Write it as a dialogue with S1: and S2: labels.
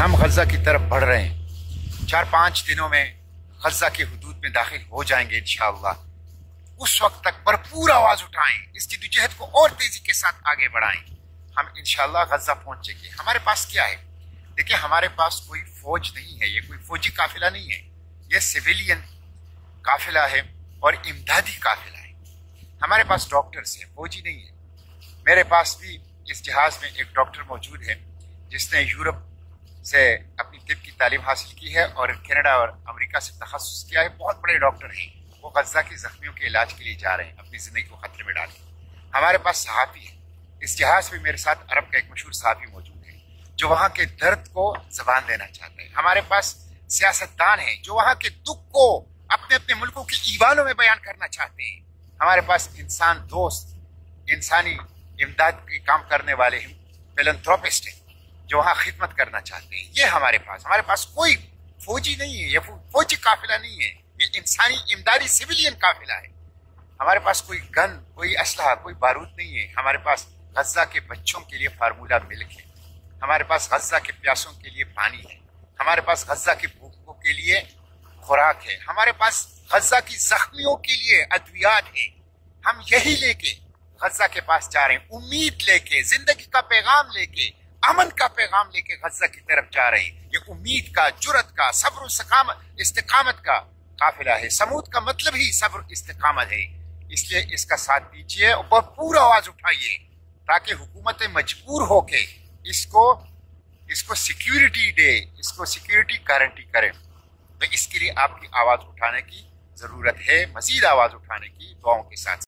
S1: हम गज़ा की तरफ बढ़ रहे हैं। 4-5 दिनों में गज़ा के हुदूद में दाखिल हो जाएंगे इंशाअल्लाह। उस वक्त तक भरपूर आवाज उठाएं, इस जद्दोजहद को और तेजी के साथ आगे बढ़ाएं। हम इंशाअल्लाह गज़ा पहुंचेंगे। हमारे पास क्या है? देखिए, हमारे पास कोई फौज नहीं है, ये कोई फौजी काफिला नहीं है, ये सिविलियन काफिला है और इमदादी काफिला है। हमारे पास डॉक्टर्स हैं, फौजी नहीं है। मेरे पास भी इस जहाज में एक डॉक्टर मौजूद है जिसने यूरोप से अपनी तिब की तालीम हासिल की है और कनाडा और अमेरिका से तखस्सुस किया है। बहुत बड़े डॉक्टर हैं, वो गज़ा के जख्मियों के इलाज के लिए जा रहे हैं, अपनी जिंदगी को खतरे में डालें। हमारे पास सहाफ़ी है, इस जहाज में मेरे साथ अरब का एक मशहूर सहाफ़ी मौजूद है जो वहाँ के दर्द को जबान देना चाहते हैं। हमारे पास सियासतदान हैं जो वहाँ के दुख को अपने अपने मुल्कों के ईवानों में बयान करना चाहते हैं। हमारे पास इंसान दोस्त, इंसानी इमदाद के काम करने वाले फिलैंथ्रोपिस्ट हैं जो वहाँ खिदमत करना चाहते हैं। ये हमारे पास कोई फौजी नहीं है, ये फौजी काफिला नहीं है, ये इंसानी इमदादी सिविलियन काफिला है। हमारे पास कोई गन, कोई असलहा, कोई बारूद नहीं है। हमारे पास गज़ा के बच्चों के लिए फार्मूला मिल्क है, हमारे पास गज़ा के प्यासों के लिए पानी है, हमारे पास गज़ा के भूखों के लिए खुराक है, हमारे पास गज़ा की जख्मियों के लिए अद्वियात है। हम यही लेके गज़ा के पास जा रहे हैं, उम्मीद लेके, जिंदगी का पैगाम लेके, अमन का पैगाम लेके गज़ा की तरफ जा रहे हैं। ये उम्मीद का, जुरत का, सब्र इस्तिकामत का काफिला है। समूद का मतलब ही सब्र इस्तिकामत है। इसलिए इसका साथ दीजिए और पूरा आवाज उठाइए ताकि हुकूमतें मजबूर होके इसको सिक्योरिटी दे, इसको सिक्योरिटी गारंटी करें। तो इसके लिए आपकी आवाज उठाने की जरूरत है, मजीद आवाज उठाने की दुआओं के साथ।